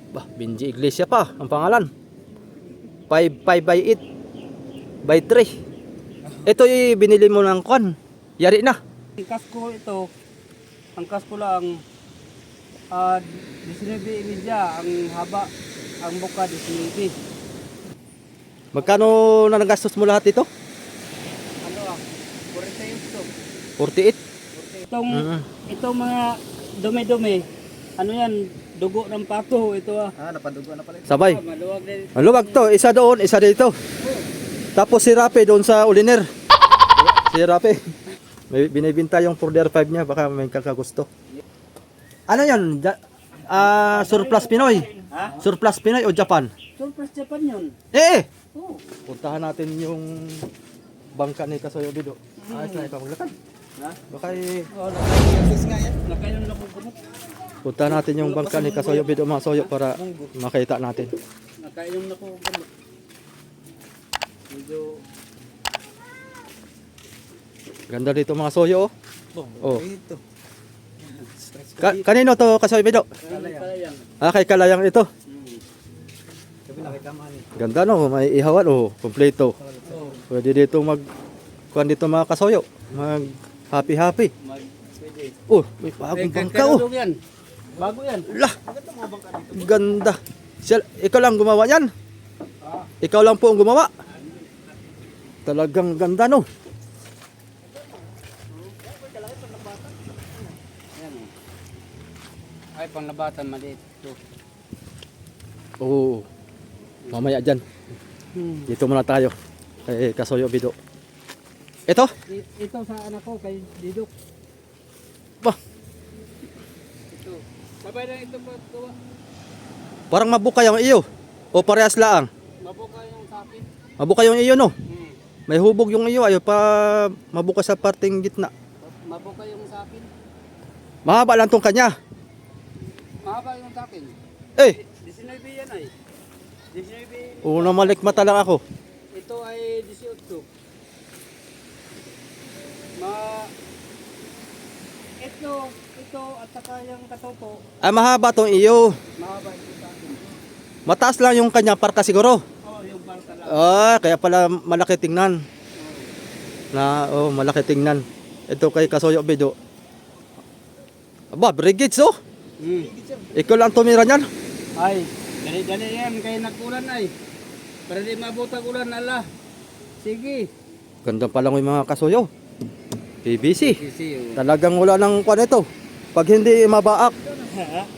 Bah, Benji Iglesia pa ang pangalan. 5 by 8 by 3. Ito yung binili mo ng kwan. Yari na. Ang kasko ito, ang kasko lang, 19 media, ang haba, ang buka 19. Magkano na nagastos mo lahat ito? Ano 48 to. 48? Itong mga dumi-dumi, ano yan, dugo ng pato, ito Napadugo na pala ito. Sabay. Maluwag din. Maluwag to. Isa doon, isa dito. Tapos si Rape doon sa Uliner. Si Rape. May binibinta yung Border 5 niya. Baka may kakagusto. Ano yan? Surplus Pinoy? Ha? Surplus Pinoy o Japan? Surplus Japan yun. Eh! Oh. Puntahan natin yung bangka ni Kasoyo Bido. Ayos na ikaw maglakad. Ha? Baka Sis nga yan. Nakailan na kong gamot. puntahan natin yung bangka ni Kasoyo Bido mga soyo para makita natin. Nakainom na kong gamot. Medyo, Ganda dito mga soyo. Oh. Ito. Kanino to Kasoyo Bido? kalayang. Kay Kalayang ito. Sabi nakikaman eh. Ganda no, may ihawan oh, kompleto. Oh, Pwede dito kuan dito mga kasoyo, mag happy. pwede. Oh, may bagong bangka oh. Kalulog yan. Bago yan. Lah, ganda. Ikaw lang gumawa yan. Ikaw lang po ang gumawa. Talagang ganda no. Yan Ay, panglabatan maliit. Ito. Oh. Mamaya dyan. Dito muna tayo. Kay Kasoyo Bido. Ito? Ito sa anak ko, kay Didok. Bah, Ito. Sabay na ito po. Tuwa. parang mabuka yung iyo. O parehas laang. Mabuka yung sakin. Mabuka yung iyo no. May hubog yung iyo, ayo pa mabuka sa parting gitna. Mabuka yung sakin. Mahaba lang tong kanya. Mahaba yung sakin. Eh, 19 yan ay. 19. una malikmata lang ako. Ito ay 18. Ito at saka yung katopo, Mahaba tong iyo. mahaba yung sakin. Mataas lang yung kanya parka siguro. Oh, yung barka lang. Kaya pala malaki tingnan. Malaki tingnan. Ito kay Kasoyo Bido. Aba, brigades oh. Ikaw lang tumira niyan. Ay, dali-dali yan kay nagkulan ay. Para di mabutag ulan ala. Sige. Ganda pa lang yung mga Kasoyo. PVC. Sige. Talagang wala nang kwan ito. Pag hindi mabaak,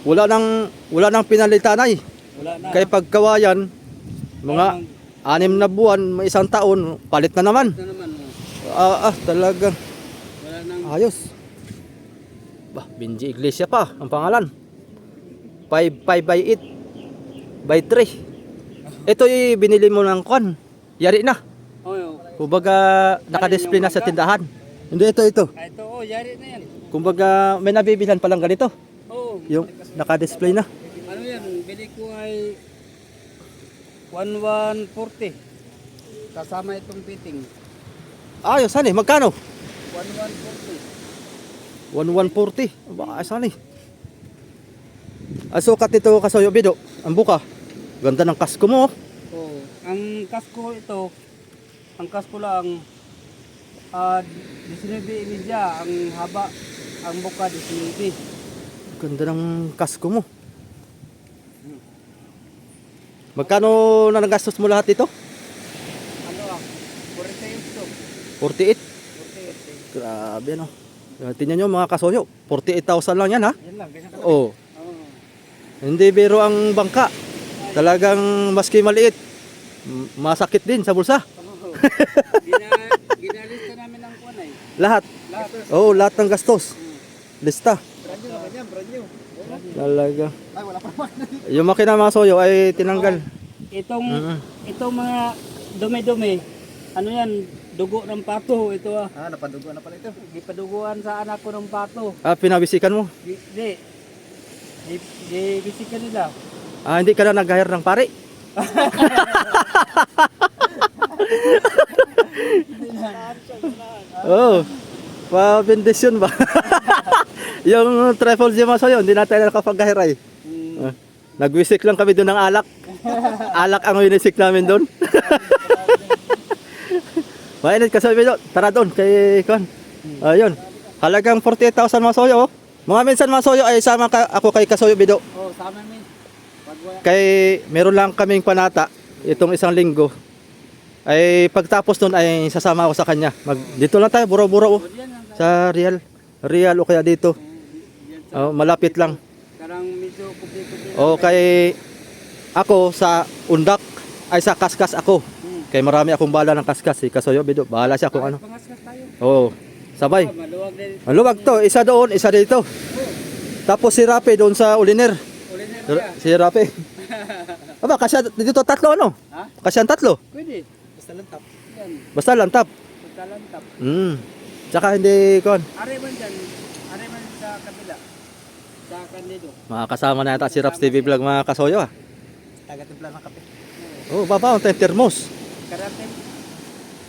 wala nang pinalitan ay. Wala na. Kaya pagkawayan, mga 6 na buwan, may 1 taon, palit na naman. Ito naman. Talagang Wala nang ayos. Bah, Benji Iglesia pa ang pangalan. 5 by 8 by 3. Ito yung binili mo ng kwan. Yari na. Oh, Kumbaga nakadisplay na sa tindahan. Hindi, ito. ito yari na yan. Kumbaga may nabibilhan pa lang ganito. Oh, Yung nakadisplay na. ano yan? Bili ko ay 1140. Kasama itong fitting. Ayos, saan eh? Magkano? 1140. 1140. Ba, saan eh? Sukat ito Kasoyo Bido. Ang buka. Ganda ng kasko mo. Oh, ang kasko ito, ang kasko lang, 19 media, ang haba, ang buka 19. Ganda ng kasko mo. Magkano na nagastos mo lahat ito? Ano 48 to. 48? 48. Grabe ano. Tingnan nyo mga Kasoyo. 48,000 lang yan ha. Yan lang, ganyan ka. Oh. Hindi biro ang bangka. Talagang maski maliit, masakit din sa bulsa. Ginalista namin ang kuwan ay. Lahat. Lahat. Lahat ng gastos. Lista. Brand new naman yan, brand new. Talaga. Ay, wala pa naman. Yung makina mga Soyo ay tinanggal. Itong mga dumi-dumi, ano yan, dugo ng pato, ito Napadugo na pala ito. Gipaduguan sa anak ko ng pato. Pinabisikan mo. Di bisikan nila. Hindi ka na nag-hire ng pare. Pa-bendisyon ba? Yung travel gym sa yun, hindi natin nakapag-hire ay. Nagwisik lang kami doon ng alak. Alak ang winisik namin doon. Mainit kasi doon. Tara doon kay Kon. Ayun. Halagang 48,000 mga soyo. Oh. Mga minsan mga soyo ay sama ako kay Kasoyo Bido. Oh, sama mi. Pag wala. Kay meron lang kaming panata itong isang linggo. Ay pagtapos nun ay sasama ako sa kanya. Dito lang tayo, buro-buro oh. Diyan lang. Sa Real o kaya dito. Diyan sa Oh, malapit lang. karang medyo kupi-kupi. O kay ako sa Undak ay sa Kaskas ako. Kay marami akong bala ng Kaskas. Si Kasoyo Bido, bahala siya kung ano. Pangaskas tayo. Oo, sabay. Maluwag din. Maluwag to, isa doon, isa dito. Tapos si Rape doon sa Uliner. Uliner siya. Si Rape. Aba, kasya dito tatlo ano? Ha? Kasya tatlo. Pwede. Basta lang tap. Yan. Basta lantap. Pagkalantap. Tsaka hindi kon. Are man dyan. Are man sa kabila. Sa kandido. Makakasama na yata si Raps TV Vlog mga Kasoyo ah. Taga-timpla ng kape. Oh, babaon tayong termos. Karate.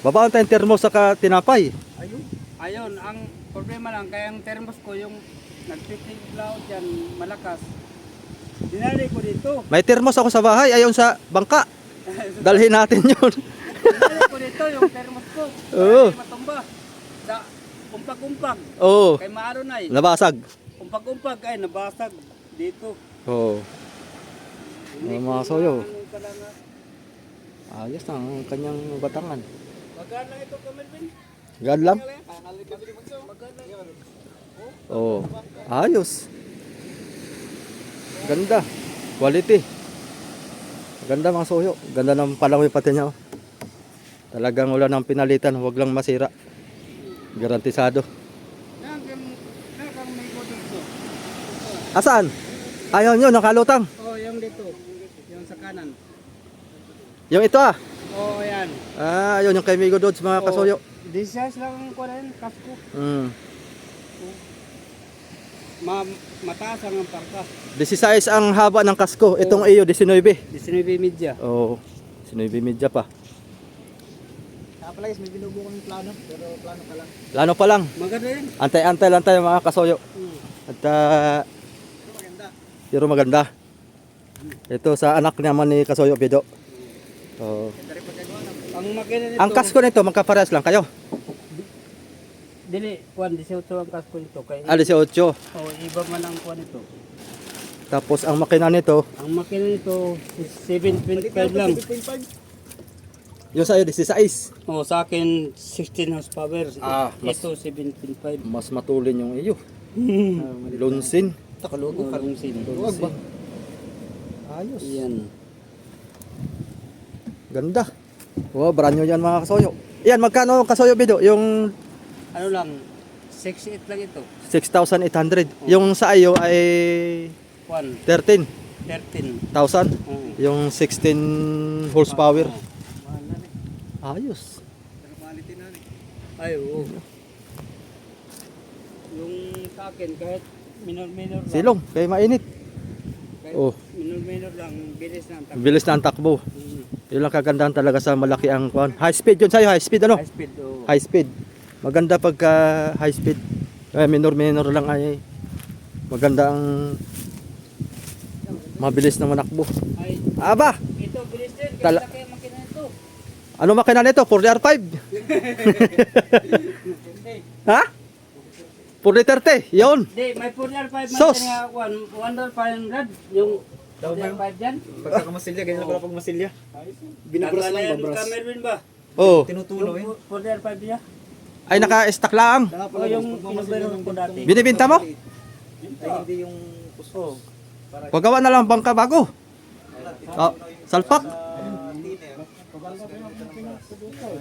Babaon tayong termos saka tinapay. Ayun. Ayun. Ang problema lang. Kaya ang thermos ko yung nagtitiglaw dyan malakas. Dinali ko dito. May termos ako sa bahay, ayon sa bangka. Dalhin natin yun. Dinali ko dito yung thermos ko. Oo. Kaya matumba. Sa umpag-umpag. Oo, Kay Maaro na nabasag. Umpag-umpag ay nabasag dito. Oo. Hindi Mga ko soyo. maano pala nga. Ayos na ang kanyang batangan. Magkano ito Kamelvin? God lang. Magkano? Oo. Ayos. Ganda. Quality. Ganda mga soyo. Ganda ng palangoy pati niya. Oh. Talagang wala nang pinalitan. Huwag lang masira. Garantisado. Nakang may ko dito. Asaan? Ayaw nyo, nakalutang. Oh, yung dito. Yung sa kanan. Yung ito ah. Oh, yan. Ah, ayun yung kay Migo Dodge mga kasoyo. Disas lang ko rin, kasko. Mataas ang parka. 16 ang haba ng kasko. Itong iyo, 19. 19 media. Oo. 19 media pa. Kaya pala guys, may binubukang plano. Pero plano pa lang. Lano pa lang. Maganda yan. Antay-antay lang tayo mga kasoyo. At Pero maganda. pero maganda. Ito sa anak naman ni Kasoyo Bido. Oo. Ganda rin pagkagawa na. Ang makina nito. Ang kasko nito, magkaparehas lang kayo. Dili, kuan 18 ang kasko nito kay. Ah, 18. Oh, iba man ang kuan nito. Tapos ang makina nito, Ang makina nito 7.5 lang. 7.5. yung sa'yo 16. Oh, sa akin 16 horsepower. Ah, mas- Ito 7.5. Mas matulin yung iyo. Lunsin. Takalugo ka. Kalong sin. Huwag ba? Ayos. Yan. Ganda. Oh, brand new yan mga kasoyo. Yan, magkano Kasoyo Bido? Yung Ano lang, 6.8 lang ito. 6,800. Yung sa iyo ay 13,000. 13. Yung 16 horsepower. Ayos. Pero quality na rin. Ay, oo. Yung sa akin, kahit minor-minor lang. Silong, kay mainit. Kahit Oh. minor-minor lang, bilis na ang takbo. Bilis na ang takbo. Mm. Yun lang kagandahan talaga sa malaki ang kwan. High speed yun sa'yo, high speed ano? High speed, oo. High speed. Maganda pagka high speed. Minor lang ay maganda ang mabilis na manakbo. Ay, Aba, ito, bilis din. Kaya Tala- laki ang makina nito. ano makina nito? 4DR5? Ha? 430, yun. Hindi, may 4R5 man Sos! din nga, 1,500. Yung 4R5 dyan. Pagkakamasilya, ganyan pala pag masilya. Binabras lang, Nagkalayan babras. Kamerwin ba? Oh, Tinutulo eh. Yung 4R5 niya? ay naka-stack lang. Kaya O pala yung guys, pag mamasilya pinagbayroon ng ko dati. Binibinta mo? Ay, hindi yung puso. Para Pagawa na lang bangka bago. Oh, salpak.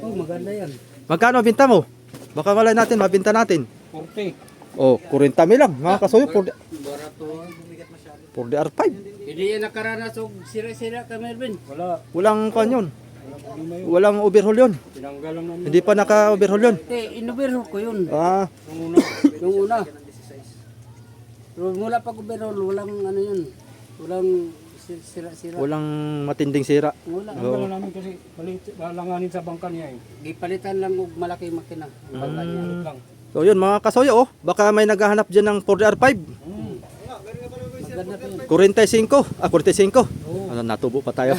Oh, maganda yan. Magkano binta mo? Baka malay natin, mabinta natin. 40. Oh, 40 lang. Mga kasoyo, Barato. 4DR5. Hindi yan nakaranas o sira-sira ka, Melvin. Wala. Walang kwan yun. Walang overhaul yun. Tinanggal lang namin. Hindi pa naka-overhaul yun. Inuberho ko yun. Ah, Yung una. Yung una. Pero mula pag uberho, walang ano yun. Walang sira-sira. walang matinding sira. Wala. Oo. namin kasi langanin sa bangka niya eh. Gipalitan lang og malaki makina. Bangka niya. Lang. So yun mga kasoyo, oh. Baka may naghahanap dyan ng 4DR5. maganda to yun. 45. 45. Oo. Ano, natubo pa tayo.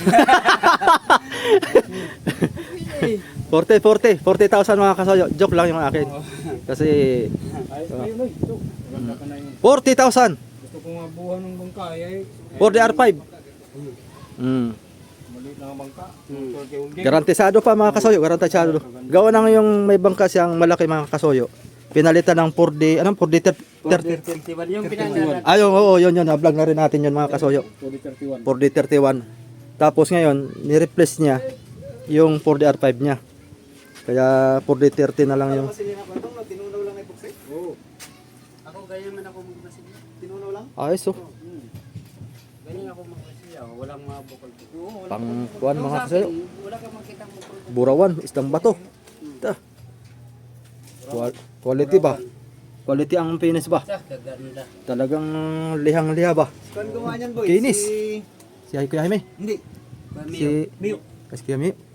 40,000 mga kasoyo. Joke lang yung akin. Kasi Ayun, oy. Ito. Maganda ka na yun. 40,000 Gusto kong mabuhan ng bangka ay for the R5. maliit na ang bangka. Hmm. Garantisado pa mga kasoyo, garantisado. Gawa na yung may bangka siyang malaki mga kasoyo. Pinalitan ng 4D, anong 4D 30. 31 yung pinandalan. Ayun, oo, yun, na-vlog na rin natin yun mga kasoyo. 31. 4D 31. Tapos ngayon, ni-replace niya yung 4D R5 niya. Kaya 4D 30 na lang yung Kasi yun ako itong tinunaw lang na epoxy. Oo. Ako ganyan man ako magmasilya. Tinunaw lang. ayos oh. Ganyan ako magmasilya. Walang mga bukol. Oo, wala. Pang kuwan Yung mga sa kasoyo. akin, wala kang makitang bukol. Burawan, isang bato. Ta. Quality ba? Quality ang finish ba? Sa kaganda. Talagang lihang-liha ba? Saan gumawa niyan, boy? Kinis. Si... Si Kuya Jaime. Hindi. Si Miyo. Si Kuya Jaime.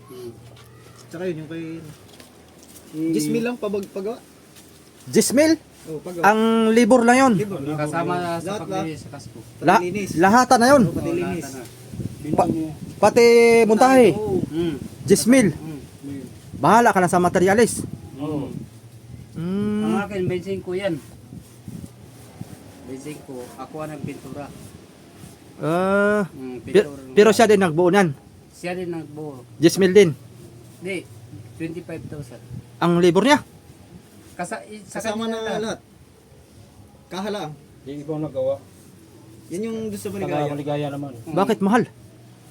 Tsaka yun, yung kay... Gismil lang pagawa. Jismil, Oo, pagawa. ang libor lang yon. Libor. Kasama sa Lahat, paglinis sa kasko. Patilinis. Lahatan na yon. Patilinis. Pati montahe. Mm. Jismil. Mm. Bahala ka na sa materialis. Oo. Mm. Ang akin, bensin ko yan. Bensin ko, ako ang pintura. Pero siya din nagbuo niyan. Siya din nagbuo. Jismil din. Hindi, 25,000. Ang libor niya. Sa Kasama kanya na lahat. Kahalaang. Yung ibang nagawa. Yan yung gusto mo ni Taga Gaya. maligaya naman. Bakit mahal?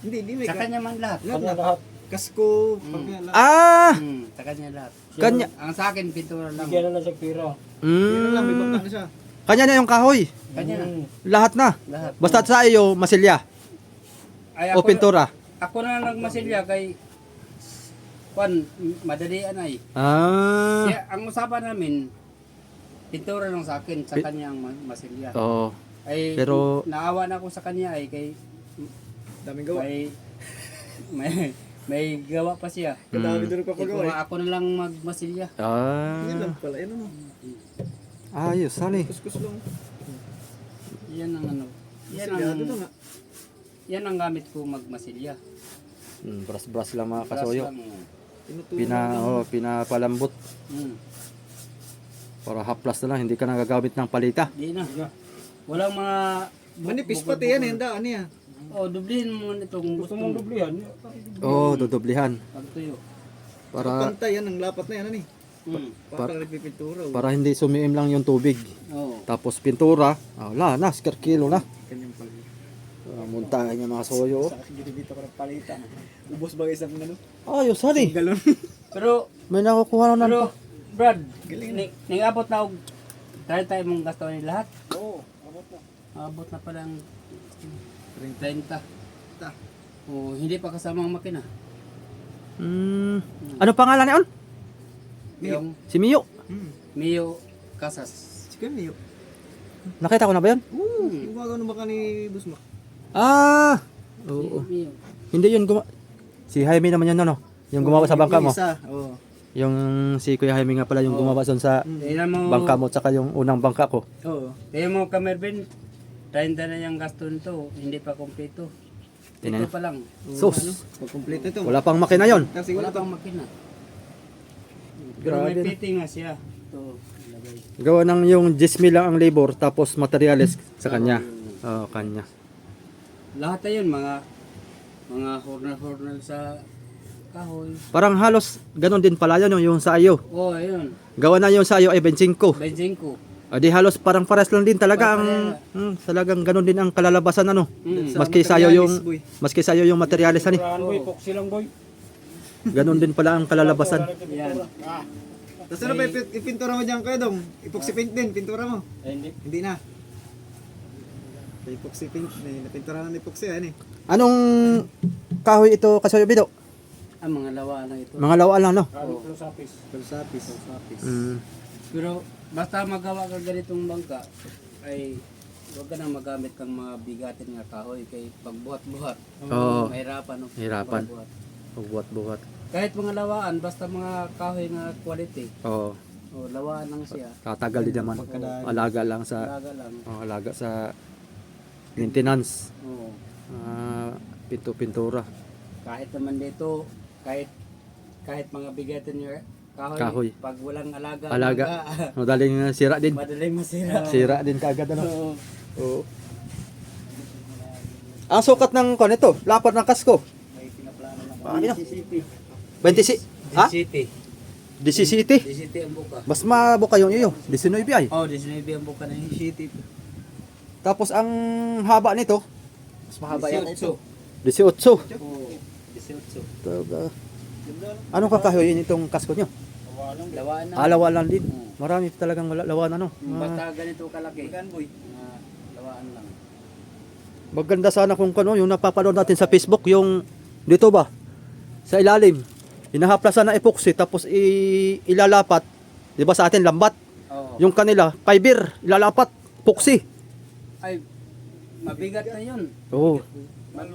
Hindi, di may Sa kanya man lahat. Lahat Kanya na. lahat. Kasko, pagka lahat. Ah! Sa kanya lahat. Kanya. Ang sa akin, pintura lang. Bigyan na lang siya pira. Yun lang, may Mm. bangka na siya. Kanya na yung kahoy. Kanya na. Lahat na. Lahat. Basta sa iyo, masilya Ay, o pintura. Ako na nagmasilya kay Juan, madalian ay. Ah. Siya, ang usapan namin, pintura lang sa akin, sa kanya ang masilya. Oo. Ay, Pero- naawa na ako sa kanya ay kay Daming gawa. may gawa pa siya. Kadami doon Ikaw, papagawa eh. ako na lang magmasilya. Yun Ah. lang pala. Yan ano. Ayos, sali. Kuskus lang. Yan ang ano. Yan Silyado na ang, nga. yan ang gamit ko magmasilya. Brush-brush lang mga kasoyo. Plus lang, Pinapalambot mm. para haplas na lang, hindi ka nagagamit ng palita. Di na. Walang mga... Manipis pati yan eh. Ang daan niya. Oh, dublihin mo itong Gusto mong dublihan? Oo, dudublihan. pagtuyo. Para Pantay yan. Ang lapat na yan. Ano eh. Mm. Parang nagpipintura. para hindi sumiim lang yung tubig. Oh. Tapos pintura, wala na, skar kilo na. Kanyang pag... Muntahan niya mga soyo. Sa akin ginibito ko ng palita. Ubos ba isang ano? Ayos, sali. Galon. Pero, May nakukuha na pero, Brad, Galing. ningabot na og try tayo mong gasto ni lahat. Oo. Abot na. Abot na pala ang 30. Oh, hindi pa kasama ang makina. Ano pangalan niya on? Yung Si Mio. Mio Casas. Sige, Miyo. Nakita ko na ba yun? Yung gumagawa baka ni Busma. Ah! Oo. Mio. Hindi yun si Jaime naman yun, no? Yung gumawa sa bangka mo. Isa. Oo. Yung si Kuya Jaime nga pala yung gumawa doon sa Tingnan mo, bangka mo tsaka yung unang bangka ko. Oo. tingnan mo Kamervin, 30 na yung gasto nito, hindi pa kumpleto. Tingnan Ito pa lang. Sus! Pag complete ito. Wala pang makina yon. Kasi Wala wala pang... pang makina. Pero may Grabe na. fitting nga siya. Ito, ilagay. Gawa ng yung 10,000 lang ang labor tapos materials sa kanya. Oo, kanya. Lahat na yun, mga hornal sa kahoy. Parang halos ganun din pala yun yung sa iyo. Oh, ayun. Gawa na yung sa iyo ay 25. Bensin ko. Di halos parang pares lang din talaga ang talagang ganun din ang kalalabasan ano. Mm. Maski sayo yung materialis, boy. maski sayo yung materials ani. Boy, epoxy lang boy. Ganun din pala ang kalalabasan. Yan. Tapos ano pa ipintura mo dyan kayo dong? Epoxy paint din, pintura mo. Ay, hindi. Hindi na. Epoxy paint, napintura na ng epoxy yan eh. Anong kahoy ito kasoyo bido? Ang mga lawa na ito. Mga lawa lang no. Ano oh. Sapis. Palsapis. Pero basta magawa ka ganitong bangka, ay huwag ka na magamit kang mga bigatin nga kahoy kay pagbuhat-buhat. Oo. Mahirapan. No? Hirapan. Pagbuhat. Pagbuhat-buhat. Kahit mga lawaan, basta mga kahoy nga quality. Oo. O, lawaan lang siya. Tatagal din naman. Alaga lang sa Talaga lang. alaga sa maintenance, Oo. pintura, Kahit naman dito, kahit mga bigatin nyo kahoy, Kahoy. pag walang alaga, alaga. Madaling sira din. madaling masira. Sira din kagad ano. Oo. Oo. Ang sukat ng ito, lapad ng kasko. May pinaplano lang. Paano? City. 26. Ha? City. 17. City ang buka. Mas mabuka yung iyo. 19 ay. Oh, 19 ang buka ng City. Tapos ang haba nito, Mas mahaba yan ito. 18. Oh, 18. Anong kakahoyin itong kasko nyo? Lawaan na. Alawa lang din. Marami talagang lawan ano. Basta ganito kalaki. Boy. Lawaan lang. Maganda sana kung yung napapanood natin sa Facebook, yung dito ba? Sa ilalim. Hinahaplasan na epoxy tapos ilalapat. 'Di ba sa atin lambat? Oo. Yung kanila, fiber, ilalapat, epoxy. Ay, mabigat na yun. Oo. Lalo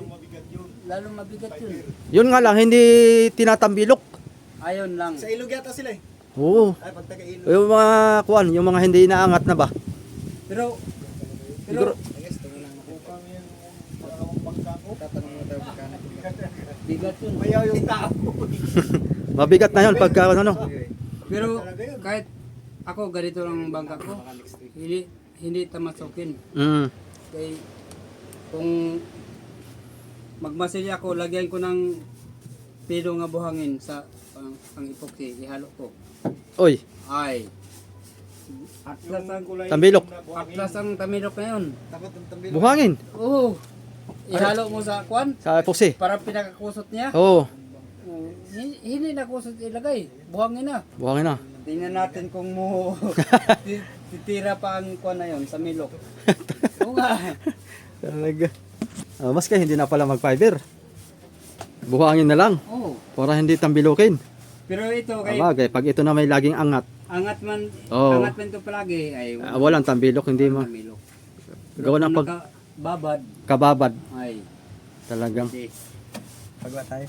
mabigat yun. Yun nga lang, hindi tinatambilok. Ayon lang. Sa ilog yata sila eh. Oo. Ay, pag taga-ilog. Yung mga yung mga hindi inaangat na ba? Pero, Siguro, I guess, tingnan lang ako. Tatanong mo tayo magkano. bigat yun. Mayaw yung tao. mabigat na yun pagka ano. Pero, kahit ako ganito lang ang bangka ko, hindi tamasukin. Mm. Kaya, kung magmasilya ako, lagyan ko ng pilo nga buhangin sa ang epoxy, ihalo ko. Oy, Ay, atlas ang tambilok. atlas ang tamilok na yun. Takot ang tambilok. Buhangin Oo. Ihalo mo sa kwan, sa epoxy. para pinakakusot niya. Oo, Hindi na kusot ilagay. Buhangin na. buhangin na. Tingnan natin kung mo titira pa ang kwan na yun sa milok. Oo nga. Talaga. Mas kaya hindi na pala mag-fiber. Buhangin na lang Oo. para hindi tambilokin. Pero ito kay Bagay, pag ito na may laging angat, angat man Oo. angat man ito palagi ay walang tambilok, hindi walang ma milok. gawa ng Kung nakababad pagkababad. ay Talagang. hindi. Pagwa tayo.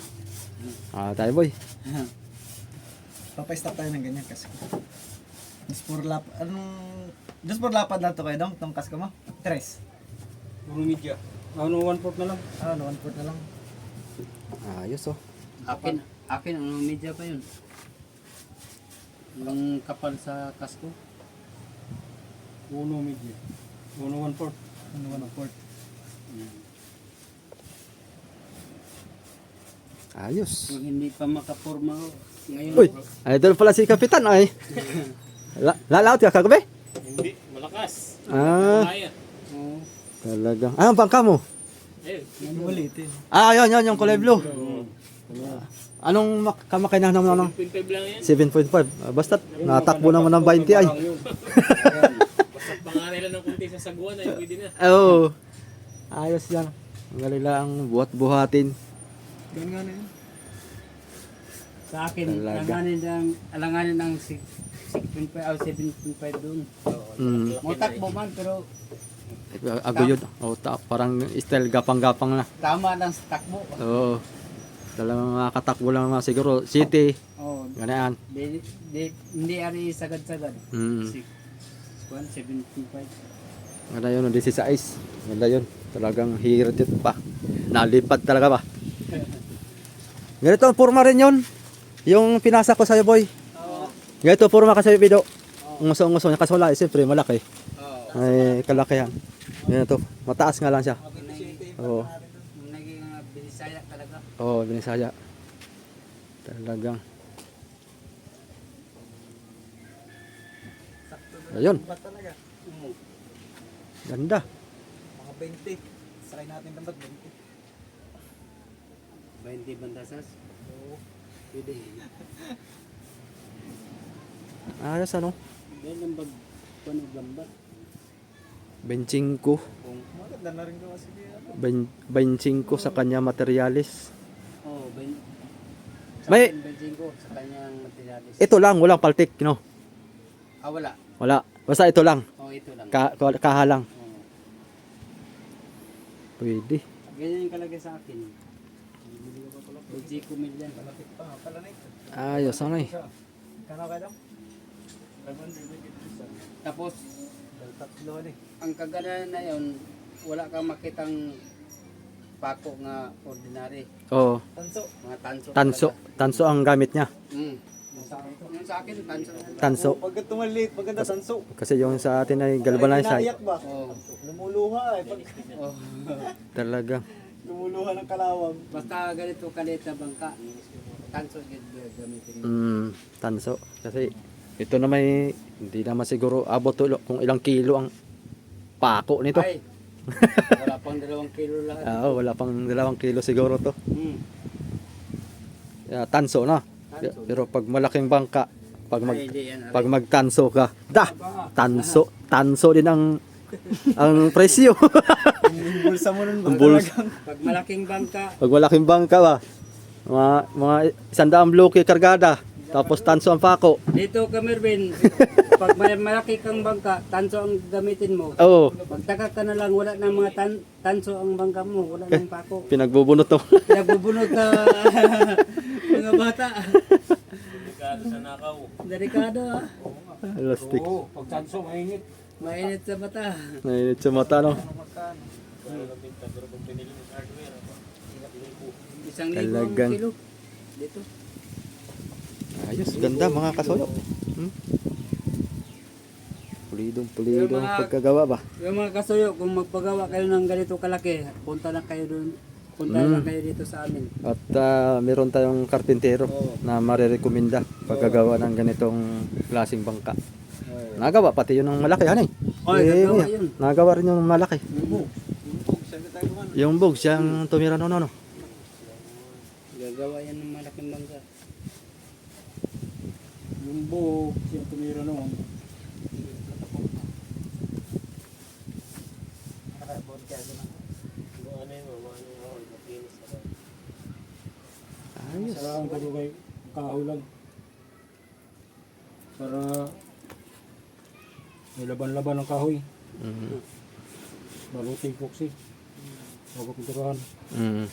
Tayo boy. Papay-stop tayo ng ganyan kasi. Just for lapad na to kayo dong, tong kasko mo. Tres. Puro media. Ano, 1/4 na lang. Ah, no, 1/4 na lang. Ayos oh. Akin ang media pa yun. Yung kapal sa kasko. Uno media. Uno 1/4. Ano, 1/4. Ayos. Kung hindi pa makaporma ngayon. Uy, idol pala si Kapitan ay. Lalaot ka kagabi? Hindi, malakas. Ah, Kaya. Oo. talagang. Ang bangka mo? Eh, Ulitin. Yun, yung kulay blue. Anong kamakainan naman ano? 0.5 lang yan. 7.5. Basta natakbo naman ng 20 ay. Basta pangalan lang ng kunti sa saguan ay pwede na. Oo. Ayos yan. Ang galing lang buhat-buhatin. Ganun nga na yun. Sa akin, Talaga. alanganin ng 6.5 o 7.5 doon. Mm. Motakbo man pero Aguyod. Parang style gapang-gapang na. tama lang sa takbo. Oo. Talagang makakatakbo lang mga siguro. City. Oh, Ganyan. hindi ari sagad-sagad. Mm. 7.5. Ganda yun. 16. Ganda yun. Talagang hirit yun pa. Nalipad talaga ba? Ganito ang forma rin yun. Yung pinasa ko sa'yo boy. Ganito forma kasi video. Nguso-nguso niya. Kaso wala. Siyempre malaki. Ay kalakihan. Ganito. Mataas nga lang siya. Oo. Naging binisaya talaga. Oo, Binisaya. Talagang. Ayun. Ba't talaga? Ganda. Mga 20. Sakay natin ng ba't 20. 20 bandasas. Oo. Pwede. Ayos ano? Dahil ang panog lambat. 25. Maganda na rin ko kasi ano. 25 sa kanya materialis. Oh, May- benching ko sa kanyang materialis. Ito lang, walang paltik, no? Wala. Wala. Basta ito lang. Oh, ito lang. Kahalang. Oh. Pwede. Ganyan yung kalagay sa akin. Benching ko million. Malapit pa nga pala na ito. Ayos ano eh. Kano kayo dong? Tapos, Tatlo eh. ang kagana na yun, wala kang makitang pako nga ordinary. Oo. Tanso. Mga tanso. Tanso. Tanso ang gamit niya. Mm. Yung sa akin, tanso. Tanso. Pagka tumalit, maganda tanso. Kasi yung sa atin ay galvanize ay Inaiyak ba? Oh. Lumuluha eh. Pag Oh. talaga. lumuluha ng kalawang. Basta ganito kalit na bangka, tanso gid gamitin mo. Tanso. Kasi ito na may, hindi naman siguro abot tulo kung ilang kilo ang pako nito. Ay, wala pang 2 kilo lahat. Wala pang 2 kilo siguro to. Mm. Tanso na. Tanso. Pero pag malaking bangka, Ay, di yan, pag magtanso ka, tanso din ang presyo. Yung bulsa mo nun ba? Ang bulsa. Pag malaking bangka, Pag malaking bangka ba, mga 100 bloke kargada, tapos tanso ang pako. dito ka Mervin, pag may malaki kang bangka, tanso ang gamitin mo. Oo, Pagtaka ka na lang, wala na mga tanso ang bangka mo, wala nang pako. pinagbubunot to. Nagbubunot na mga bata. Delikado sa nakaw. Delikado ah. Elastic. Oo, pag tanso, mainit. Mainit sa bata. Nainit sa mata, no? Pero kung pinili mo sa hardware, 1,000 ang Talagang. kilo. Dito. Ayos, ganda mga kasoyo. Pulidong Yung mga- pagkagawa ba? Yung mga kasuyo, kung magpagawa kayo ng ganito kalaki, punta lang kayo doon. Punta lang kayo dito sa amin. At meron tayong karpintero Oo. na marirekomenda pagkagawa ng ganitong klaseng bangka. Nagawa pati yun ng malaki, ano eh. Oy, gagawa yun. Nagawa rin yung malaki. Saan ka tayo naman? Yung bugs, yung tumira no. Gagawa yan ng malaking bangka. Yung buhok, yung tumira noon. kung ano yun, ano yung makinis na ba? Ayos. Saraan ko doon kay kahoy lang. Para may laban-laban ng kahoy. Mm. Baluting poksi. Bago pinturahan. Mm.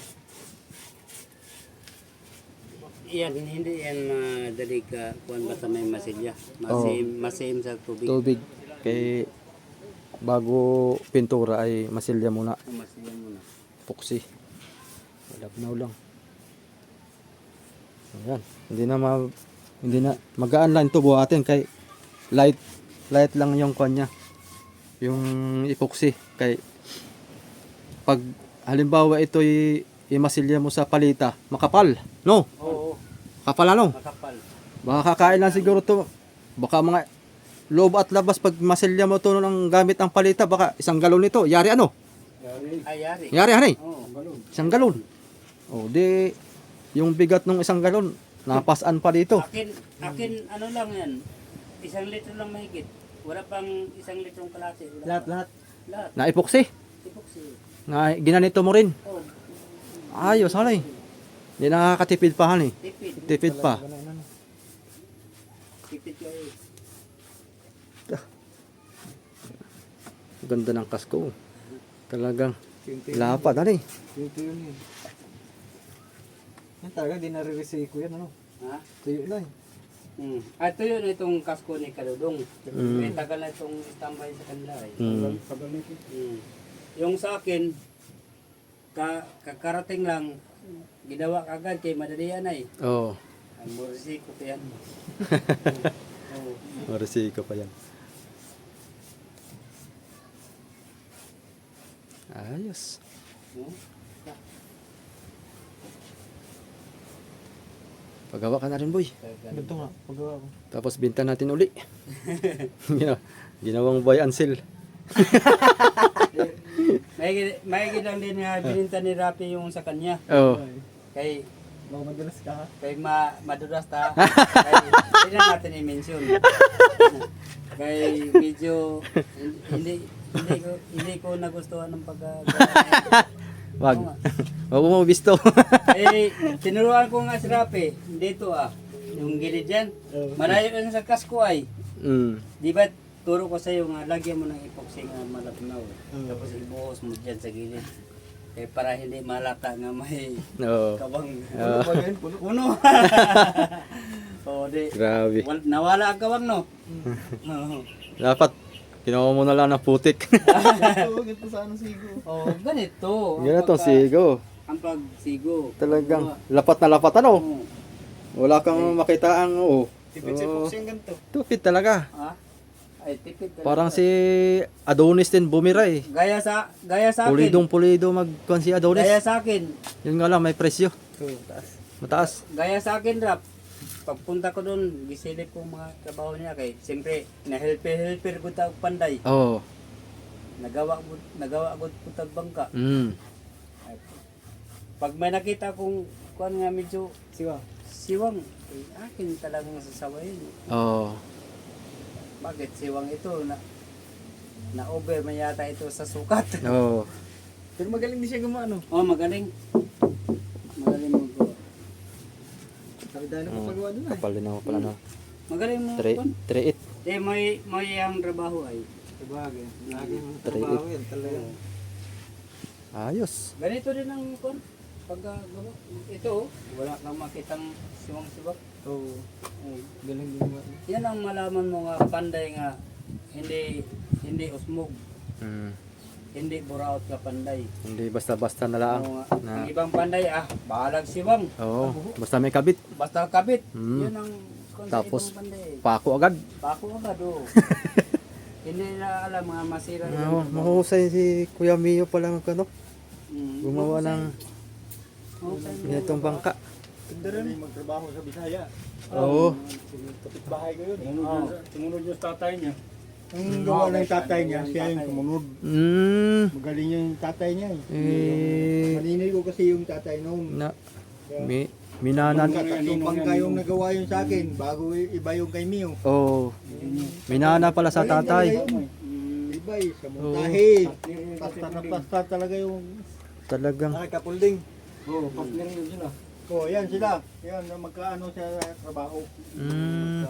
Yan, hindi yan madali ka kuhan basta may masilya. Masim sa tubig. Tubig. Kay bago pintura ay masilya muna. Masilya muna. Puksi. Malabnaw lang. Ayan. Hindi na magaan lang ito buhatin kay light lang yung kanya. Yung epoxy kay pag halimbawa ito imasilya mo sa palita, makapal. No? Oo, Kapal ano? makapal. Baka kakain lang siguro to. Baka mga loob at labas pag masilya mo to ng gamit ang palita, baka 1 galon nito. Yari ano? Ayari. Yari hanay. Oo. 1 galon. O di yung bigat ng 1 galon napasan pa dito. Akin ano lang yan. 1 litro lang mahigit. Wala pang 1 litrong kalate. Wala Lahat. Lahat. Na epoxy. Epoxy. Na ginanito mo rin. Oh, Ayos hanay. Hindi nakakatipid pa hanay. tipid. Tipid pa. Tipid kayo. Ganda ng kasko. Talagang lapad hanay. Ito yun. Yan talaga, di nare-recycle yan, ano? Ha? Tuyo na eh. Ito yun itong kasko ni Kaludong. Mm. May tagal na itong standby sa kanila eh. Mm. Yung sa akin, kakarating lang, ginawa kagad kay madali yan ay. Oo. Ang morisi ko pa yan. Oo. Marisiko pa yan. Ayos. Hmm? Pagawa ka na rin, boy. Ganito nga, pagawa ko. Tapos binta natin uli. Ginawang buy and sell. May lang din nga bininta ni Rapi yung sa kanya. Oo. Kay Baka madalas ka ha. madulas ta. Kay hindi na natin i-mention. Kay medyo hindi ko nagustuhan ng paggawa. Wag. Wag mo bisto. Eh, tinuruan ko nga si Rapi, dito yung gilid dyan. Malayo na sa kasko ay. Di ba turo ko sa iyo nga lagyan mo ng epoxy nga malabnaw. Tapos ibuhos mo dyan sa gilid. Eh para hindi malata nga may Oo. kawang. Ano ba yan? Puno. Oh, di. Grabe. Nawala ang kawang no. Oo. Dapat Kinuha mo na lang ng putik. Ganito sana sigo. Oh, ganito. Ganyan itong sigo. Ang pagsigo. Talagang lapat na lapat ano. Oh. Wala kang makita ang Tipid si Foxy yung ganito. Tupid talaga. Ah? Ay, tipid talaga. Parang si Adonis din bumira eh. Gaya sa akin. Pulido magkuhan si Adonis. Gaya sa akin. Yun nga lang, may presyo. Taas. Mataas. Gaya sa akin, Rap. Pagpunta ko doon, gisilip ko mga trabaho niya kay siyempre na-helper ko tag panday. Oo. Nagawa ko tag bangka. Mm. Pag may nakita kong kuan nga medyo siwang, akin talagang sasawayin. Oo. Bakit siwang ito na over man yata ito sa sukat. Oo. Pero magaling din siya gumano. Oh, magaling. Magaling mo ko. Sabi dahil na papagawa doon ay. Kapal din ako pala na. Magaling mo ko. 3-8. May ang trabaho ay. Sabagay. Lagi mong Three, trabaho yan talaga. Ayos. Ganito din ang kon paggawa. Ito, wala kang makitang siwang-siwak. Oo. Oh. Galing din gumano. Yan ang malaman mo nga panday nga hindi usmog, Mm. hindi buraot ka panday. Hindi basta-basta na lang. Oo nga. Na, Ang ibang panday bahalag siwang. oo. Basta may kabit. Basta kabit. Mm. Yun ang kon sa Tapos, ibang panday. Pako agad. Pako agad oh. Hindi na alam mga masira. Mahusay si Kuya Mio pala ng ano. Mm. Gumawa ng Mahusay mo. ganitong bangka. Ganda rin magtrabaho sa Bisaya. Oo. Kapitbahay ko yun. Sumunod yung tatay niya. Ang gawa ng tatay niya, siya yung sumunod. Mm. Magaling yung tatay niya eh. Eh, Maninay ko kasi yung tatay noon. na, minanan. Tatlong bangka yung nagawa yun sa akin, bago iba yung kay Mio. Oo. Minana pala sa tatay. Iba eh, sa montahe. Pasta na pasta talaga yung... Talagang. Ay, kapulding. Oo, partner yun sila. Oh, yan sila. Yan, magkaano sa trabaho. Mm.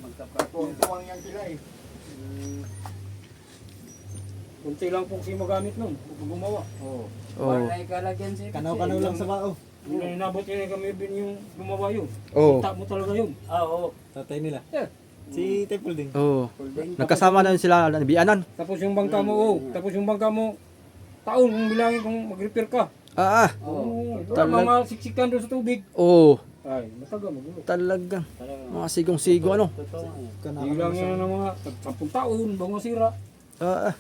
Magkapuang yan sila eh. Kunti lang po si magamit nun. Gumawa. Oo. Wala ikalagyan siya. Kanaw-kanaw lang sa bao. Yung inabot niya kami bin yung gumawa yun. Oo. Kita mo talaga yun. Oo. Tatay nila. Yeah. Si Tepulding. Oo. Holding. Nagkasama na yun sila, bianan. Tapos yung bangka mo, tapos yung bangka mo, taon kung bilangin kung mag-repair ka. Ah, ah. Oo. Talag- Mga siksikan doon sa tubig. Oo. Ay, matagal magulo. Talagang. Mga sigong-sigo ano. Totoo nga. Bilang yan ng mga 10 taon, bago masira. Ah, ah.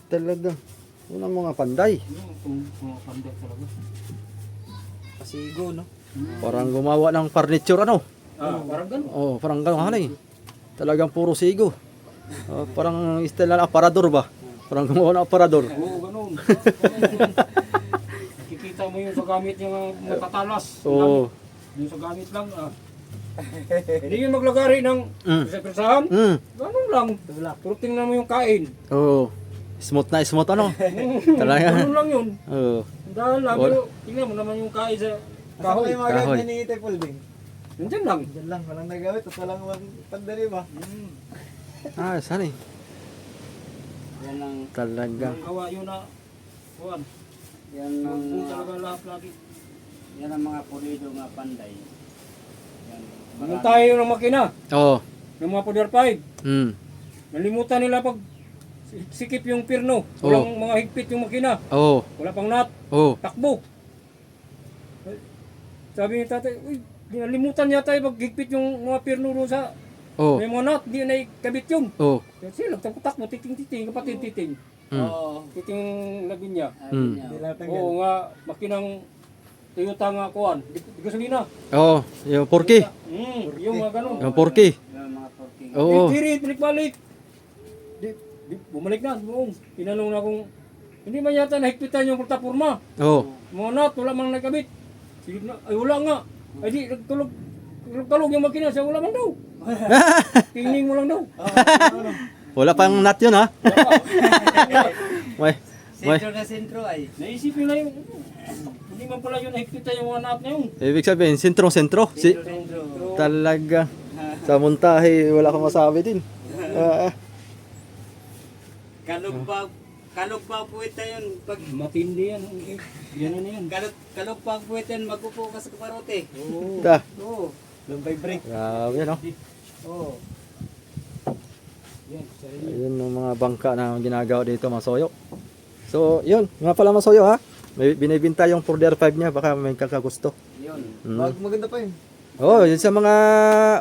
Talagang. Unang mga panday. Yung mga panday talaga. Pasigo, no? Parang gumawa ng furniture ano. Parang ganun. Oo, parang gano'n hanay. Talagang puro sigo. Parang style na aparador ba? Parang gumawa ng aparador. Oo, ganun. Nakikita mo yung sa gamit yung matatalas. Oo. Yung sa gamit lang. Hindi yun maglagari ng persahan. Mm. Ganun lang. Pero tingnan mo yung kain. Oo. Smooth na smooth ano. Talaga. Ganun lang yun. Oo. Dahil lang. Pero tingnan mo naman yung kain sa Kahoy. kahoy. Yung mga Kahoy. ganyan ni Tepulding. Nandyan lang. Diyan lang, walang nagawit at walang pandali ba? Ah, sana eh. Yan ang Talaga. Ang gawa yun na. Kuhan. yan ang Kung talaga lahat lagi. yan ang mga pulido nga panday. Yan. Nung tayo ng makina. Oo. Ng mga Poder 5. Mm. Nalimutan nila pag sikip yung pirno. Walang mga higpit yung makina. Oo. Wala pang nut. Oo. Takbo. Sabi ni tatay, uy, nalimutan yata yung paghigpit yung mga pirno doon sa Oo. may mga nut. Di na ikabit yun. Oo. Kasi nagtakbo, titing-titing, kapatid titing. Mm. Oo. Titing lagi niya. Mm. Niya. Oo nga, makinang Toyota nga kuhan. Di gasolina. Oo. Yung porky. Yung mga ganun. Yung porky. Yan mga porking. Oo. Diri, balik-balik. Bumalik na, buong. Tinanong na kung hindi man yata nahigpitan yung plataforma. Oo. Mga nut, wala man nakabit. Sige na, ay wala nga. Ay di, tulog yung makina siya, wala man daw. Tingning mo lang daw. Wala pang nut yun ha. May. Sentro na sentro ay. Naisip nila yung, hindi man pala yun nahigpitan yung mga nut na yun. Ibig sabihin, sentrong-sentro. Si, Sentro. talaga. Sa montahe, wala kang masabi din. Ah, ah. Kalog pa puweta yun. Pag Matindi yan. Yan na yan. kalog pa puweta yun, magupo ka sa kaparote. Ta. Oo. Lumbay break. Grabe no. Oo. Yan, sarili. Ayun yung mga bangka na ginagawa dito mga soyo. So, yun. Nga pala mga soyo ha. May binibinta yung 4DR5 niya. Baka may kakagusto. Yun. Maganda pa yun. Oh, yun sa mga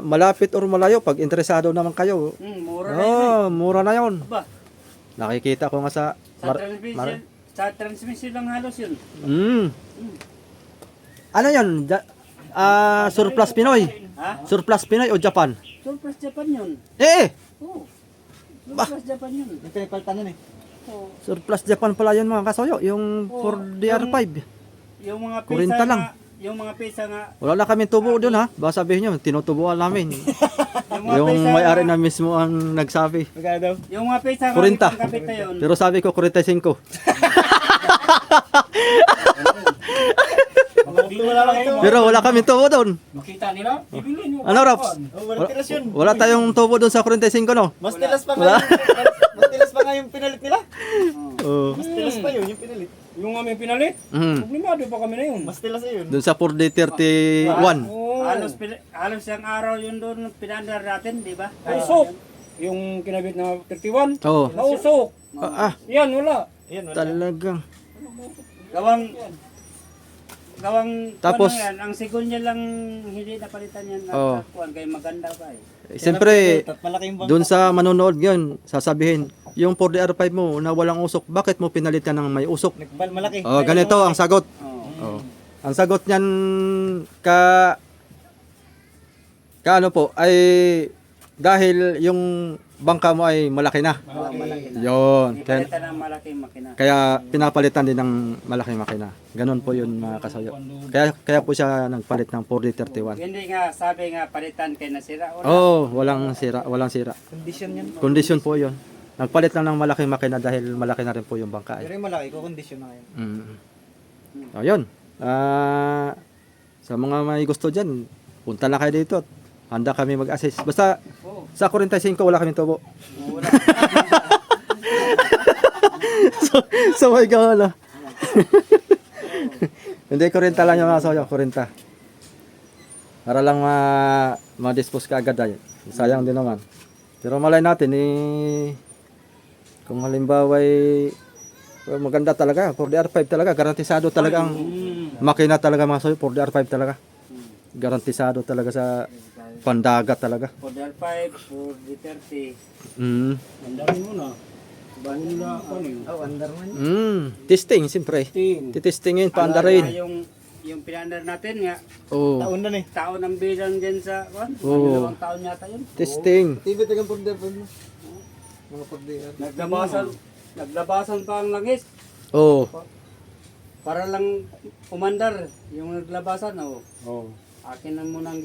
malapit or malayo. Pag interesado naman kayo. Mura na yun. Oh, mura na yun. Ba, Nakikita ko nga sa... sa transmission lang halos yun. Ano yun? Surplus Pinoy. Ha? Surplus Pinoy o Japan? Surplus Japan yun. Eh! Oo. Surplus Japan yun. Yung pinapalitan nun eh. Oo. Surplus Japan pala yun mga kasoyo. Yung Oo, 4DR5. Yung mga pesa Kurinta lang. yung mga pesa nga, Wala na kami tubo doon ha. Baka sabihin nyo, tinutubuan namin. mga Yung pesa may-ari nga- na mismo ang nagsabi. Magkano daw? yung mga pesa nga, Kurinta. kapit na yun. Pero sabi ko, 45. Wala lang ito. Pero wala kami tubo doon. Makita nila, bibili nyo. Ano, Raps? Oh, walang tilas yun. Wala tayong tubo doon sa 45 no? Mas tilas pa nga. Mas tilas pa nga yung pinalit nila. Oo. Mas tilas pa yun yung pinalit. Yung aming pinalit, problemado pa kami na yun. Mas tilas yun. Doon sa 4D31. Oo. Halos yung araw yun doon pinandar natin, di ba? Nausok. Yung kinabit na 31, Oo. nausok. Yan, wala. Yan, wala. Talagang. Gawang Tapos- ano yan, ang sigon niya lang hindi napalitan yan Oo. kuan kay maganda pa eh. Siyempre, Malaki yung bangka. doon sa manonood yun, sasabihin, yung 4DR5 mo na walang usok, bakit mo pinalitan ng may usok? Malaki. Oh, ganito ang sagot. Oo. Oh. Ang sagot niyan ka ano po ay dahil yung bangka mo ay malaki na. Malaki na. Yun. Ipalitan ng malaking makina. Kaya pinapalitan din ng malaking makina. Ganon po yun mga kasayo. Kaya po siya nagpalit ng 4D31. Hindi nga sabi nga palitan kay nasira o Oh, walang sira. Condition yan. Kondisyon po yun. Nagpalit lang ng malaking makina dahil malaki na rin po yung bangka. Pero yung malaki, ko-condition na yan. So, yun. Sa mga may gusto dyan, punta na kayo dito. Handa kami mag-assist. Basta sa 45 wala kami tubo. wala. So may gawala. Hindi, 40 lang yung mga soyo. 40. Para lang ma-dispose ka agad ay. Sayang din naman. Pero malay natin kung halimbawa maganda talaga, 4DR5 talaga, garantisado talaga ang makina talaga mga soyo, 4DR5 talaga. Garantisado talaga sa pandagat talaga. 4D5, 4D30. Mandarin mo na. Bago nila, ano yun? Oh, under man. Testing, siyempre. Ting. Titestingin, paandarin. Yung pinandar natin nga, Oh, Taon na eh. taon ang bilang dyan sa kuan. Oo. 2 taon yata yun. testing. Tibi tagang porder pa mo. Mga porder. Naglabasan pa ang langis. Oh, Para lang umandar yung naglabasan. Oh. Akin na munang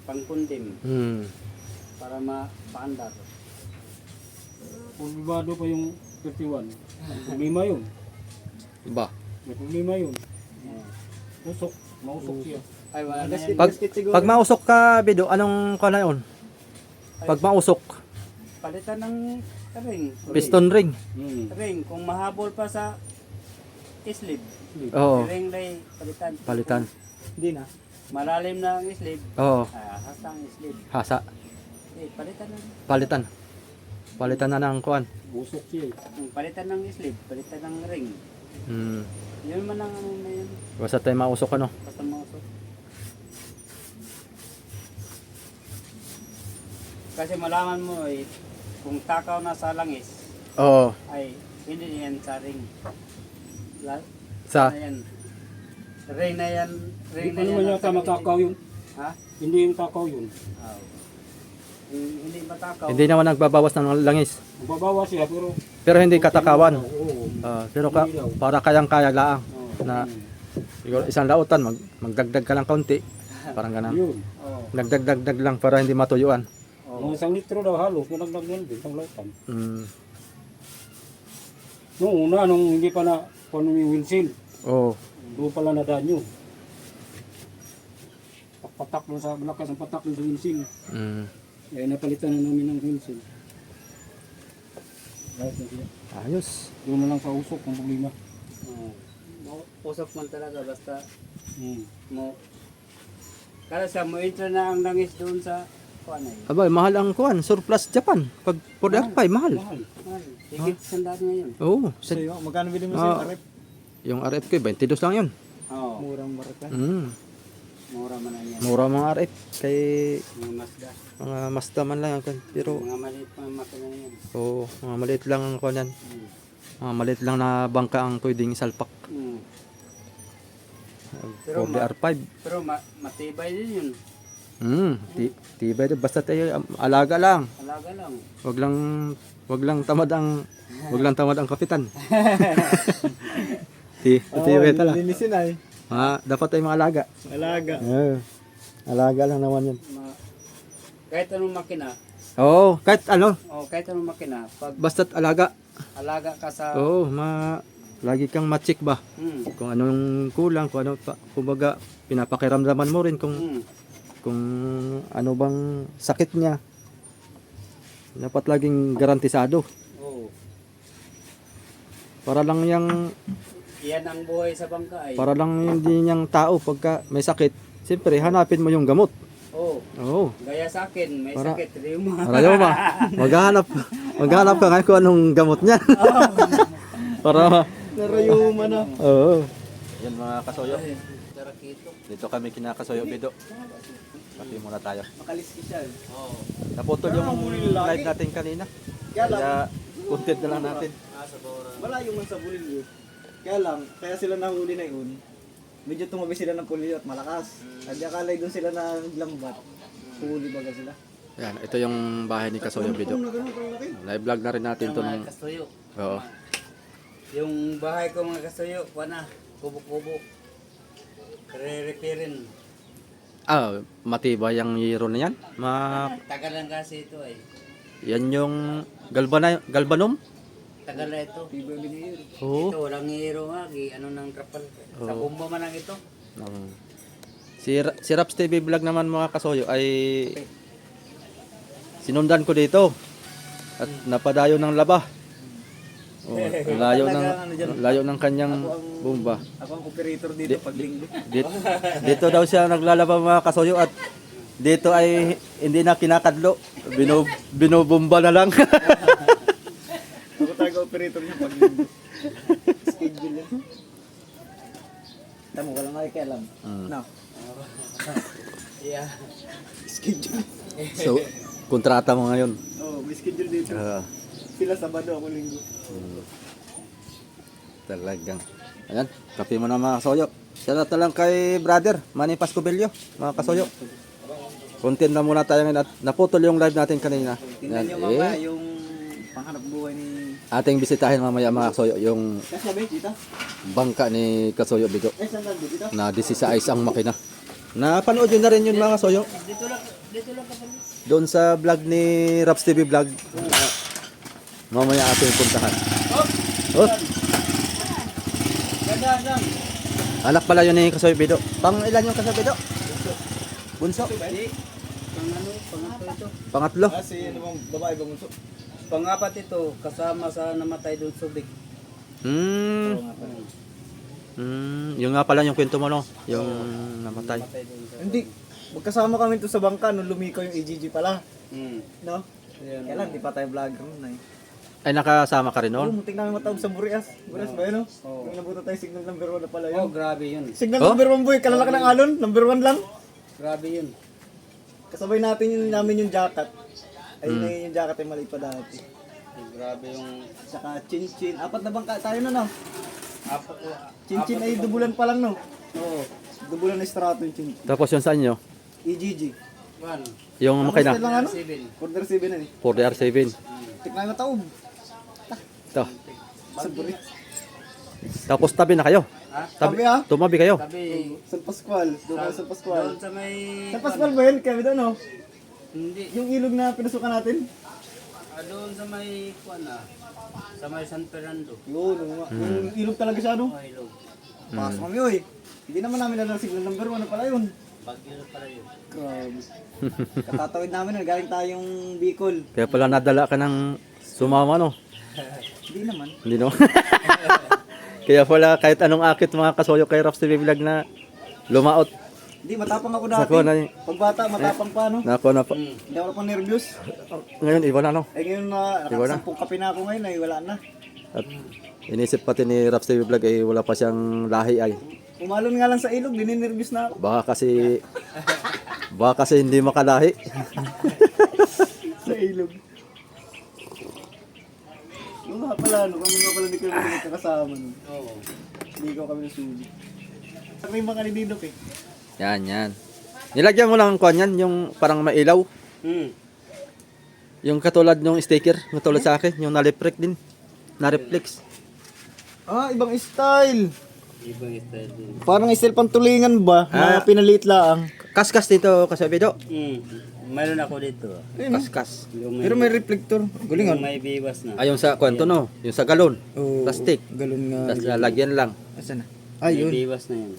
pangkundim para mapaandar. Problemado pa yung 31. May problema yun. ba. May problema yun. Usok. Mausok siya. Ay, wala na yan. Pag mausok ka, Bido, anong kana yun? Pag mausok, Palitan ng ring. piston ring. Ring. Kung mahabol pa sa slip. Oo, Ring lay palitan. palitan. Hindi na. Malalim na ang slip. Oo, Hasta ang slip. hasa. Palitan na. Palitan. Palitan na ng kuan. Usok siya eh. Palitan ng slip. Palitan ng ring. Yun man ang ano na yun. Basta tayo mausok ano. Basta mausok. Kasi malaman mo kung takaw na sa langis Oo, ay hindi yan sa ring. sa Na yan. Ring na yan. Ring Hindi na pa yan. naman ang yata sa matakaw yun. Ha? Hindi yung takaw yun. Oo. Hindi matakaw. hindi naman nagbabawas ng langis. Magbabawa siya pero Pero hindi katakawan. oo. Pero para kayang-kaya laang na siguro isang lautan magdagdag ka lang kaunti. Parang ganun. Yun. Oo. Nagdagdag lang para hindi matuyuan. Mga isang litro daw halos, nalagdag yan din, isang lautan. Noong una, nung hindi pa na, kung yung windshield, Oo. doon pala nadaan yun. Patak doon sa malakas ang patak doon sa windshield. Kaya napalitan na namin ng windshield. Right na siya. Ayos. Doon na lang sa usok ang problema. Usok man talaga basta Hmm. mo. Kaya siya mo enter na ang langis doon sa kuan ay. Abay, mahal ang kuan, surplus Japan. Pag for the R5, mahal. Mahal. Higit sandaan ngayon. Oo. So, yung, magkano bilhin mo Ah. sa rep? Yung RF ko, 22 lang yun. Oo. Murang marka. Mura man ang yan. Mura mga RF. Kay Mga Mazda. mga Mazda man lang. Pero, Mga maliit pa ang makina na yan. oo, mga maliit lang ang kuan yan. Mm. Mga maliit lang na bangka ang pwedeng salpak. Mm. Pero For the R5. Pero matibay din yun. Tibay din. Basta tayo alaga lang. Alaga lang. Wag lang tamad ang kapitan. Tibay talaga. Linisin ay. Dapat tayo mga alaga. Alaga. Alaga lang naman yun. Kahit anong makina, Oo, kahit ano, kahit anong makina, pag basta't alaga. alaga ka sa Oo, lagi kang ma-check ba? mm, Kung anong kulang, kung ano pa, kumbaga pinapakiramdaman mo rin kung mm, kung ano bang sakit niya. Dapat laging garantisado. oh. Para lang Yan ang buhay sa bangka ay. para lang hindi niyang tao pagka may sakit, siyempre hanapin mo yung gamot. Oh, Oo. gaya sa akin, may Para- sakit rheuma. Para ba? Maghanap ka ngayon kung anong gamot niya. Para Narayuma na. Oo. Yan mga kasoyo. Tarakito. Dito kami kinakasoyo bido. Pati muna tayo. Makaliski siya. Oh. Naputol yung live natin kanina. Kaya content na lang natin. Malayo man sa Bulilyo. Kaya lang, kaya sila nahuli na yun. Medyo tumabi sila ng pulyo at malakas. At akalay doon sila na naglambat. Huli baga sila. Yan, ito yung bahay ni Kasoyo Bido. Live vlog na rin natin Yung to mga ng... kasuyo. Oo. Yung bahay ko mga kasuyo, na, kubo-kubo. Re-repairin. Matibay yung hero na yan. Tagal lang kasi ito ay. Yan yung galbanom? Tagal na ito. Oo. Ito, walang hero nga. Ano ng trapal. Sa kumbo man lang ito. Si Raps TV vlog naman mga Kasoyo ay sinundan ko dito. At napadayo ng laba. Oh, layo ng kanyang bomba. Ako ang operator dito pag linggo. Dito daw siya naglalaba mga Kasoyo at dito ay hindi na kinakadlo. Binubomba na lang. Ako talaga operator niya pag linggo. Schedule yan. Tamo, walang nakikialam. No. Yeah. Schedule. So, kontrata mo ngayon. Oh, may schedule dito. Sila Sabado, ako linggo. Talagang. Ayan, kape mo na mga Kasoyo. Shout out na lang kay brother, Manny Pascobello, mga Kasoyo. Content na muna tayo ngayon at naputol yung live natin kanina. Tingnan nyo mamaya yung panghanap buhay ni... Ating bisitahin mamaya mga Kasoyo, yung Kasi sabi, dito? bangka ni Kasoyo Bido Saan lang dito? na 16 ang makina. Napanood yun na rin yun mga Kasoyo. Dito lang kapag. Doon sa vlog ni Raps TV Vlog. Mamaya ating puntahan. Oh, Ganda. anak pala yun ni Kasoyo Bido. Pang ilan yung Kasoyo Bido? Bunso? Hindi. Pangatlo ito. Pangatlo? Kasi ano bang babae bang gusto? Pangapat ito, kasama sa namatay doon sa Subic. Yung nga pala yung kwento mo no, yung namatay. Hindi. Magkasama kami to sa bangka nung lumikaw yung EGG pala. No? Ayan. Kaya lang, di pa tayo vlogger nun ay. Ay nakasama ka rin Oo, noon? muntik namin matawag sa Burias. Burias ba yun, no? Yung nabuto tayo, signal number 1 na pala Oh, yun. grabe yun. Signal Oh? number 1 boy, kalalaki ng alon, number 1 lang. Grabe yun. Kasabay namin yung jacket. Ayun na yung jacket ay maliit pa dati. Grabe yung Saka chin-chin. 4 na bangka tayo na, no? apat. Chin-chin ay dubulan pa lang, no? Oo. Dubulan na strato yung chin-chin. Tapos yun sa inyo? EGG. One. Yung makina? Lang ano? 7. Quarter 7 na eh. For the R7. Tikman mo taob. Ito. Sa Burias. Tapos tabi na kayo? Ha? Tabi ah. Tumabi kayo? Tabi. San Pascual. Doon kayo San Pascual. Doon sa may... San Pascual ba yun? Kami doon, no? Hindi. Yung ilog na pinasukan natin? Doon sa may... Sa may San Fernando. Yun, yung ilog talaga siya, no? Ilog. Pasok kami, oy. Hindi naman namin alam signal number 1 na pala yun. Bagyo na pala yun. Grabe. Katatawid namin, galing tayong Bicol. Kaya pala nadala ka ng sumama no? Hindi naman. Hindi no? Kaya pala kahit anong akit mga Kasoyo kay Raps TV Vlog na lumaot. Hindi, matapang ako Sa dati. kuha na Pag bata, matapang pa, no? Nako na po. Hindi ako pa nervyos. Ngayon, iba na no. Eh ngayon na, Iba na. nakasampung kape na ako ngayon ay wala na. At inisip pati ni Raps TV Vlog ay wala pa siyang lahi ay. Umalon nga lang sa ilog, dininervyos na ako. Baka kasi hindi makalahi. Sa ilog. Yung nga pala, no? Kung ano nga pala di kayo magkakasama nun. Oo. Hindi ko kami nasulit. Ako yung mga nididok eh. Yan. Nilagyan mo lang kuan yan, yung parang mailaw. Hmm. Yung katulad ng sticker, katulad sa akin, yung na-reflect din. Na-reflex. Ah, ibang style. Ibang style din. Parang style pantulingan ba? Na pinaliit lang. Kaskas dito kasabido. Hmm. Mayroon ako dito. Kaskas. Yung Pero may reflector. yung may biwas na. Ayun sa kwento no, yung sa galon. Oh, Plastic. galon nga. Tapos lalagyan lang. Asan na? May Ayun. biwas na yan.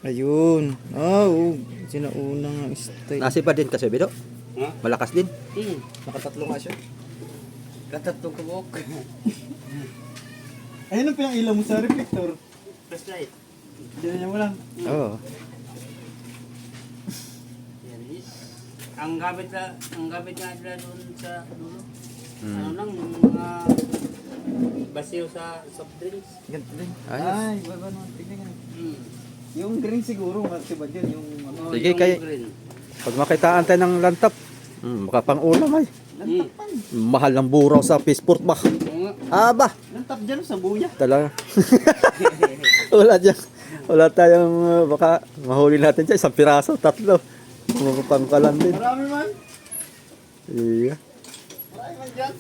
Ayun. Oh, sinaunang style. Nasipa din kasabido. Ha? Malakas din. Hmm. Nakatatlo nga siya. Katato ko bok. Ayun ang pinang ilaw mo sa reflector. Flashlight. Diyan mo lang. Oo. Yan is. Ang gamit nga sila doon sa dulo. Hmm. Ano lang, yung mga basiw sa soft drinks. Ganito din. Ayos. Ay, baba naman. Tignan nga. Hmm. Yung green siguro, kasi ba dyan yung ano. Oh, Sige, yung kay- green. Pag makitaan tayo ng lantap, makapang ulam ay. Hmm. Mahal ng buraw sa Peaceport ba? Oo nga. Aba, Lantap dyan sa buya. talaga. Wala dyan. Wala tayong baka mahuli natin dyan. Isang piraso, tatlo. Pangkalan din. Marami man. Iya. Marami man dyan.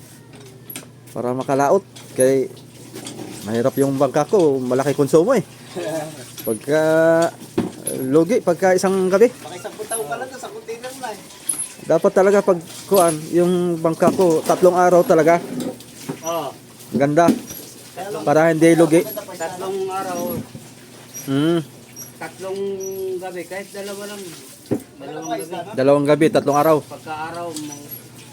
Para makalaot. Kay mahirap yung bangka ko. Malaki konsumo eh. Pagka lugi, pagka isang gabi. Makisang pa lang sa container na eh. Dapat talaga pag kuan, yung bangka ko 3 araw talaga. Oh, Ganda. Para hindi lugi. 3 araw, Mm. 3 gabi, kahit dalawa lang. 2 Dalawang gabi. gabi, 3 araw. Pagka-araw,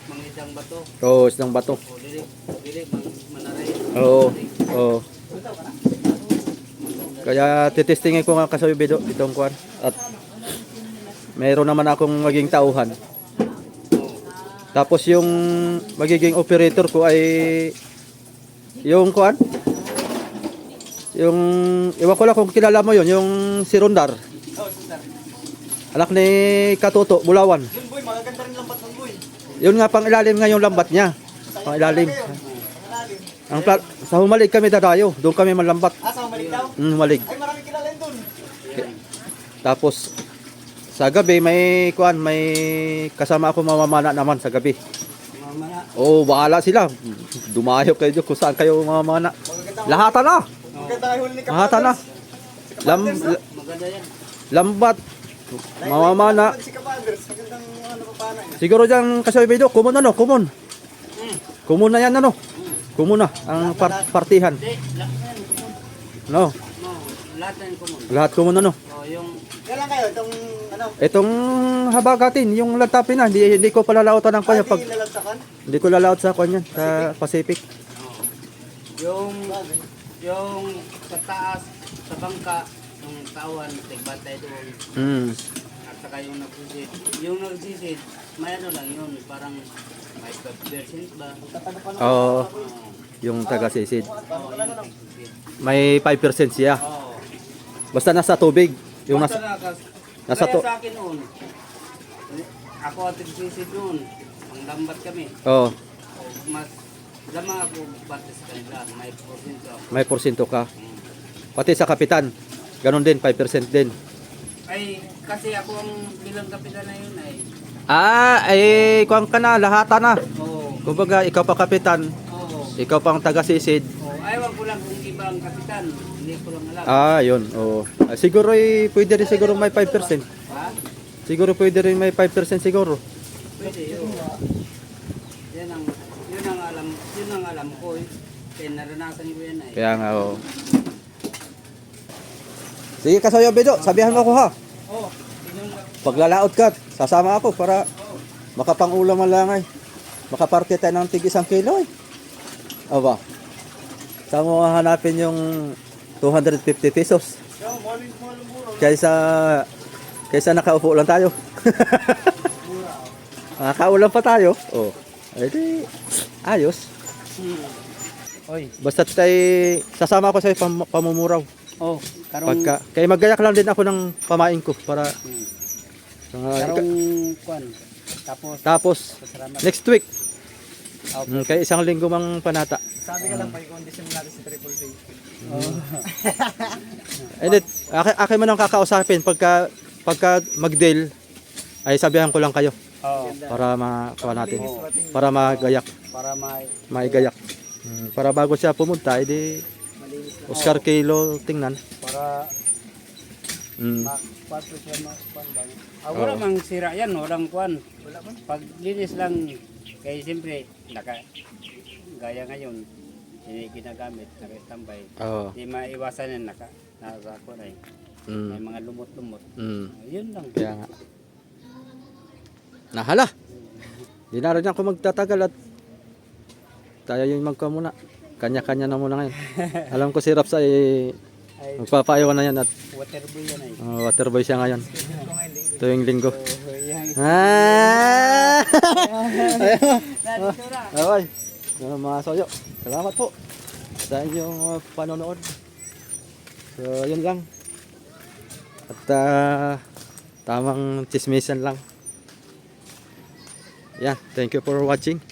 mangidang bato. Oo, isang bato. O, dili, manaray. Oo. Oo. Kaya titestingin ko nga kasabido itong kuan. At mayroon naman akong maging tauhan. Tapos yung magiging operator ko ay yung kuan. Yung iwan ko lang kung kilala mo yon, yung si Rondar. Anak ni Katuto, Bulawan. Yun boy, magaganda rin lambat ng boy. Yun nga pang ilalim nga yung lambat niya. Pang ilalim. Sa Humalig kami dadayo, doon kami manlambat. Ah, sa Humalig daw? Humalig. Ay, marami kilala yun dun. Tapos sa gabi may kuan, may kasama ako mamamana naman sa gabi. Mamaya. Oh, bahala sila. Dumayo kayo dyan kung saan kayo mamamana. Lahatan na. Maganda kayo huli ni Lahatan na. Maganda yan. Lambat. Mamamana. Si Kapaders, magandang ano pa pana eh. Siguro dyan kasabido, kumon ano, kumon. Kumon na yan ano. Kumon na ang partihan. Hindi, lahat yan. No, No, lahat yan kumon. lahat kumon ano. O, yung Kailan kayo, itong ano, Itong habagatin, yung lantapin na, hindi ko palalautan ng kanya pag hindi lalagsakan? hindi ko lalaot sa kanya sa Pacific. yung sa taas, sa bangka, yung tawan, tigbantay doon. Mm. At saka yung nagsisid. Yung nagsisid, may ano lang yun, parang may 5% ba? Oo, Oo. yung taga-sisid. Oo, yung nagsisid. May 5% siya. Oo. Basta nasa tubig. Yung Basta nasa nasa to- sa akin noon, ako at nagsisid noon, ang lambat kami. oh, Mas lamang ako parte sa kanila, may porsyento ako. may porsyento ka. Pati sa kapitan, ganun din, 5% din. Ay, kasi ako ang bilang kapitan na yun ay, Kuwang ka na, lahata na. oo, Kumbaga, ikaw pa kapitan, oo, ikaw pang taga-sisid. oo, ayaw ko lang kung iba ang kapitan, hindi ko lang alam. Yun, oo. Siguro, pwede rin siguro may 5%. Ha? Siguro pwede rin may 5% siguro. Pwede, oo. Yun ang alam ko eh. Kaya naranasan ko yan ay. Kaya nga, oo. Sige, Kasayo Bedo, sabihan mo ako ha. Oo, Paglalaot ka, sasama ako para makapangulam man lang ay. Makaparte tayo ng tig 1 kilo eh. Aba. Saan mo hanapin yung 250 pesos? Kaysa Kaysa nakaupo lang tayo. Nakaulan pa tayo. Oh. Edi, ayos. Oy, Basta tayo, sasama ako sa pamumuraw. oh, karong Pagka, kaya maggayak lang din ako ng pamain ko para karong kwan. tapos Salamat. next week. Okay. Kaya isang linggo mang panata. Sabi ka lang pa i-condition natin si Triple C. And then, akin man ang kakausapin pagka mag-deal ay sabihan ko lang kayo Oh, para makuha natin. Para magayak, para may maigayak. Para bago siya pumunta, edi Oscar Kilo tingnan. para Mm. pato siya kwan ba. Wala mang sira yan, walang kwan. Pag linis lang kay siyempre gaya ngayon hindi ginagamit, naka-standby. Oo. Di maiwasan yan, nasa ako na may mga lumot-lumot. Yun lang. Kaya nga. Nahala. Di na rin ako magtatagal at tayo yung magka muna. Kanya-kanya na muna ngayon. Alam ko si Raps ay Ay, magpapaiwan na yan at waterboy yan ay. waterboy siya ngayon. Tuwing linggo. So, yan. Ah! Nadito na. Okay. Mga soyo. Salamat po sa inyong panonood. So, yun lang. At tamang chismisan lang. Yeah, thank you for watching.